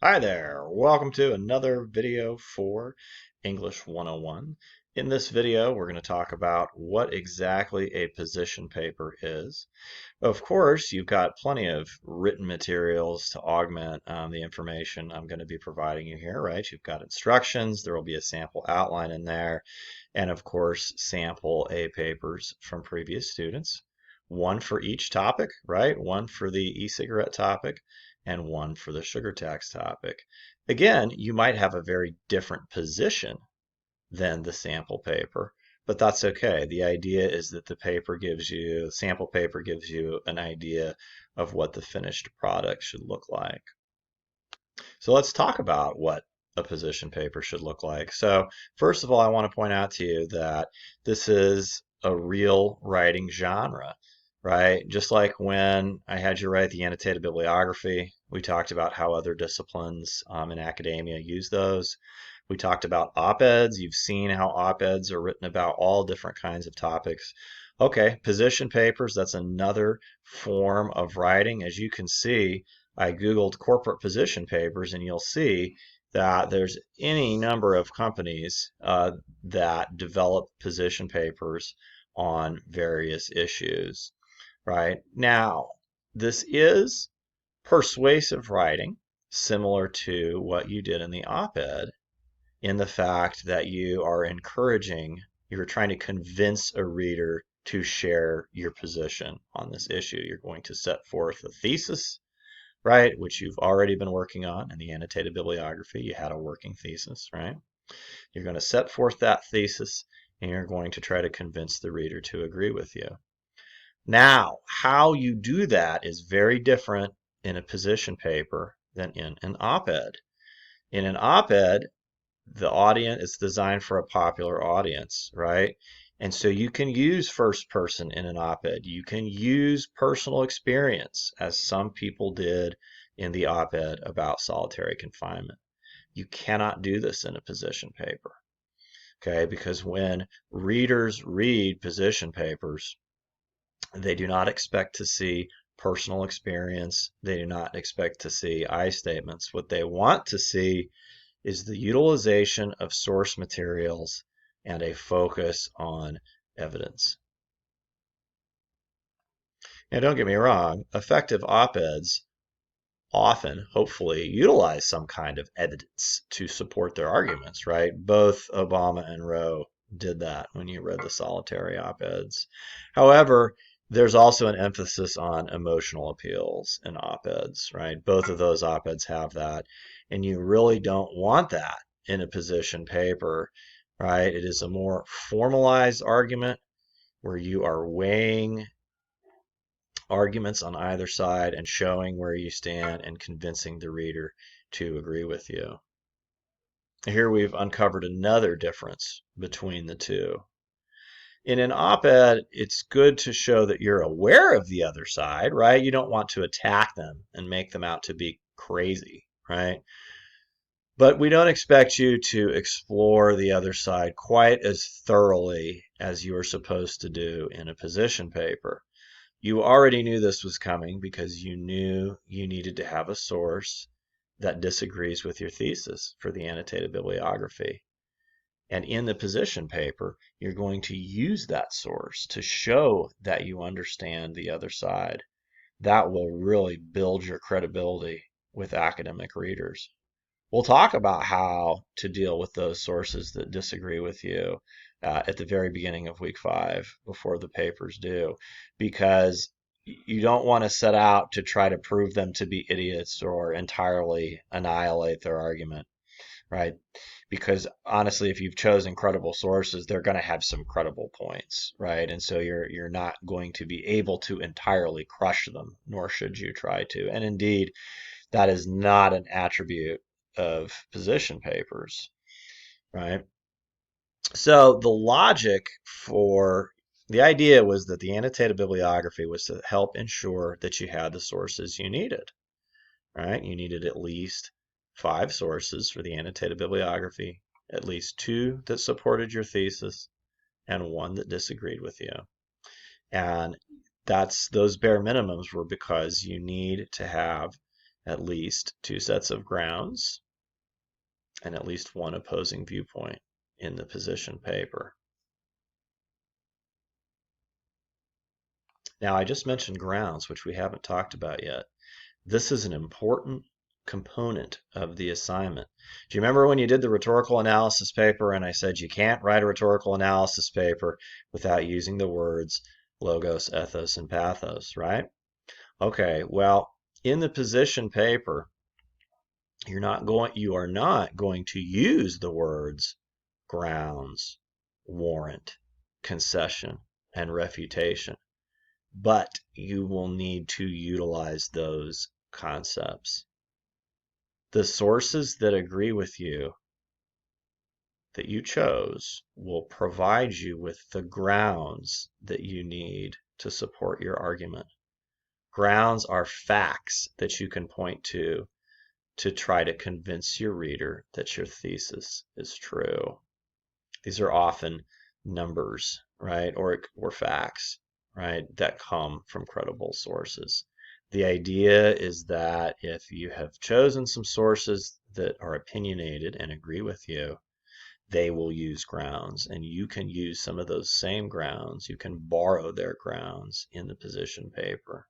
Hi there, welcome to another video for English 101. In this video, we're going to talk about what exactly a position paper is. Of course, you've got plenty of written materials to augment the information I'm going to be providing you here, right? You've got instructions, there will be a sample outline in there, and of course, sample A papers from previous students. One for each topic, right? One for the e-cigarette topic and one for the sugar tax topic. Again, you might have a very different position than the sample paper, but that's okay. The idea is that sample paper gives you an idea of what the finished product should look like. So let's talk about what a position paper should look like. So first of all, I want to point out to you that this is a real writing genre, right? Just like when I had you write the annotated bibliography, we talked about how other disciplines in academia use those. We talked about op-eds. You've seen how op-eds are written about all different kinds of topics. Okay, position papers, that's another form of writing. As you can see, I Googled corporate position papers, and you'll see that there's any number of companies that develop position papers on various issues, right? Now, this is persuasive writing, similar to what you did in the op-ed, in the fact that you're trying to convince a reader to share your position on this issue. You're going to set forth a thesis, right, which you've already been working on in the annotated bibliography. You had a working thesis, right? You're going to set forth that thesis and you're going to try to convince the reader to agree with you. Now, how you do that is very different in a position paper than in an op-ed. In an op-ed, the audience is designed for a popular audience, right? And so you can use first person in an op-ed. You can use personal experience, as some people did in the op-ed about solitary confinement. You cannot do this in a position paper, okay? Because when readers read position papers, they do not expect to see personal experience. They do not expect to see I statements. What they want to see is the utilization of source materials and a focus on evidence. Now, don't get me wrong, effective op-eds often, hopefully, utilize some kind of evidence to support their arguments, right? Both Obama and Roe did that when you read the solitary op-eds. However, there's also an emphasis on emotional appeals in op-eds, right? Both of those op-eds have that, and you really don't want that in a position paper, right? It is a more formalized argument where you are weighing arguments on either side and showing where you stand and convincing the reader to agree with you. Here we've uncovered another difference between the two. In an op-ed, it's good to show that you're aware of the other side, right? You don't want to attack them and make them out to be crazy, right? But we don't expect you to explore the other side quite as thoroughly as you are supposed to do in a position paper. You already knew this was coming because you knew you needed to have a source that disagrees with your thesis for the annotated bibliography. And in the position paper, you're going to use that source to show that you understand the other side. That will really build your credibility with academic readers. We'll talk about how to deal with those sources that disagree with you at the very beginning of week 5 before the papers due, because you don't want to set out to try to prove them to be idiots or entirely annihilate their argument, right? Because honestly, if you've chosen credible sources, they're going to have some credible points, right? And so you're not going to be able to entirely crush them, nor should you try to. And indeed, that is not an attribute of position papers, right? So the idea was that the annotated bibliography was to help ensure that you had the sources you needed, right? You needed at least 5 sources for the annotated bibliography, at least 2 that supported your thesis, and 1 that disagreed with you. And those bare minimums were because you need to have at least 2 sets of grounds and at least one opposing viewpoint in the position paper. Now, I just mentioned grounds, which we haven't talked about yet. This is an important component of the assignment. Do you remember when you did the rhetorical analysis paper and I said you can't write a rhetorical analysis paper without using the words logos, ethos, and pathos, right? Okay, well, in the position paper, you are not going to use the words grounds, warrant, concession, and refutation, but you will need to utilize those concepts. The sources that agree with you that you chose will provide you with the grounds that you need to support your argument. Grounds are facts that you can point to try to convince your reader that your thesis is true. These are often numbers, right? Or facts, right? That come from credible sources. The idea is that if you have chosen some sources that are opinionated and agree with you, they will use grounds, and you can use some of those same grounds. You can borrow their grounds in the position paper.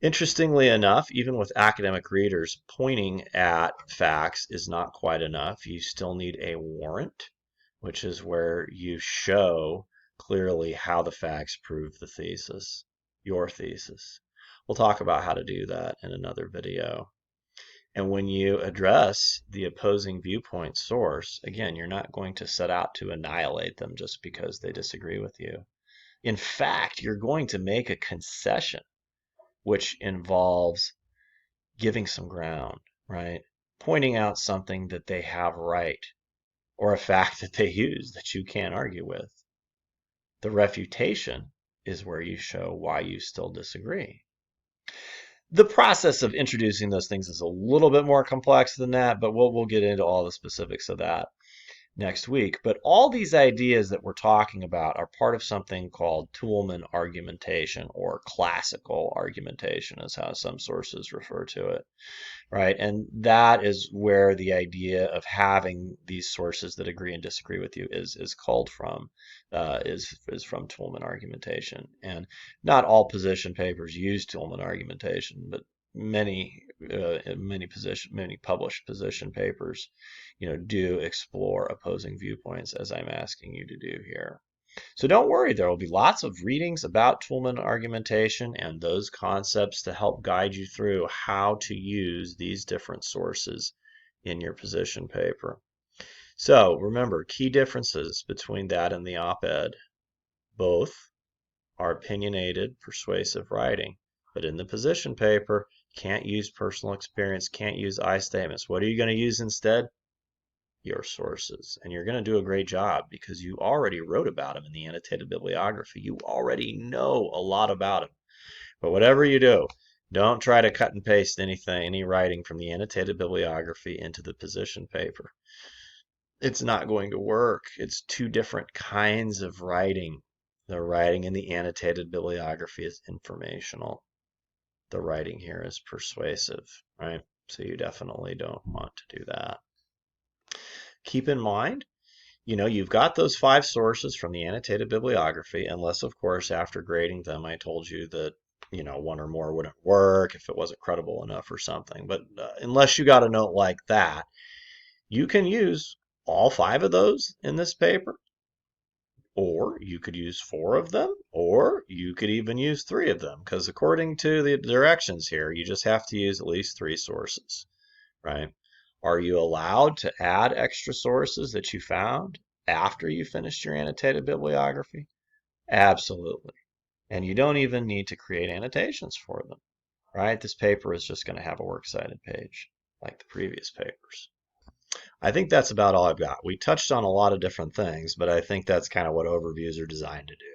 Interestingly enough, even with academic readers, pointing at facts is not quite enough. You still need a warrant, which is where you show clearly how the facts prove the thesis, your thesis. We'll talk about how to do that in another video. And when you address the opposing viewpoint source, again, you're not going to set out to annihilate them just because they disagree with you. In fact, you're going to make a concession, which involves giving some ground, right? Pointing out something that they have right, or a fact that they use that you can't argue with. The refutation is where you show why you still disagree. The process of introducing those things is a little bit more complex than that, but we'll get into all the specifics of that next week. But all these ideas that we're talking about are part of something called Toulmin argumentation, or classical argumentation is how some sources refer to it, right? And that is where the idea of having these sources that agree and disagree with you is called from, is from Toulmin argumentation. And not all position papers use Toulmin argumentation, but many published position papers, do explore opposing viewpoints, as I'm asking you to do here. So don't worry, there will be lots of readings about Toulmin argumentation and those concepts to help guide you through how to use these different sources in your position paper. So remember, key differences between that and the op-ed. Both are opinionated, persuasive writing, but in the position paper, can't use personal experience, can't use I statements. What are you going to use instead? Your sources. And you're going to do a great job because you already wrote about them in the annotated bibliography. You already know a lot about them. But whatever you do, don't try to cut and paste any writing from the annotated bibliography into the position paper. It's not going to work. It's two different kinds of writing. The writing in the annotated bibliography is informational. The writing here is persuasive, right? So you definitely don't want to do that. Keep in mind, you've got those 5 sources from the annotated bibliography, unless, of course, after grading them, I told you that, one or more wouldn't work if it wasn't credible enough or something. But unless you got a note like that, you can use all 5 of those in this paper, or you could use 4 of them, or you could even use 3 of them, because according to the directions here, you just have to use at least 3 sources, right? Are you allowed to add extra sources that you found after you finished your annotated bibliography? Absolutely. And you don't even need to create annotations for them, right? This paper is just going to have a works cited page like the previous papers. I think that's about all I've got. We touched on a lot of different things, but I think that's kind of what overviews are designed to do.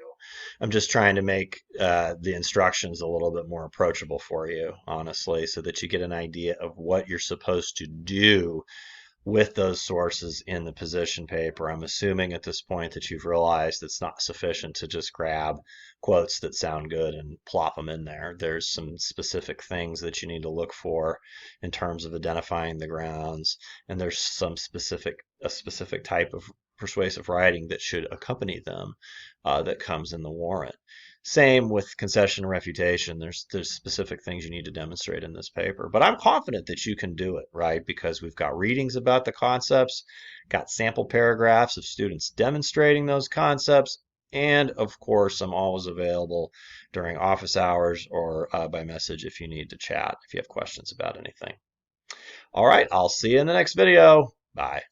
I'm just trying to make the instructions a little bit more approachable for you, honestly, so that you get an idea of what you're supposed to do with those sources in the position paper. I'm assuming at this point that you've realized it's not sufficient to just grab quotes that sound good and plop them in there. There's some specific things that you need to look for in terms of identifying the grounds, and there's a specific type of persuasive writing that should accompany them that comes in the warrant. Same with concession and refutation. There's specific things you need to demonstrate in this paper. But I'm confident that you can do it, right? Because we've got readings about the concepts, got sample paragraphs of students demonstrating those concepts, and of course, I'm always available during office hours or by message if you need to chat, if you have questions about anything. All right, I'll see you in the next video. Bye.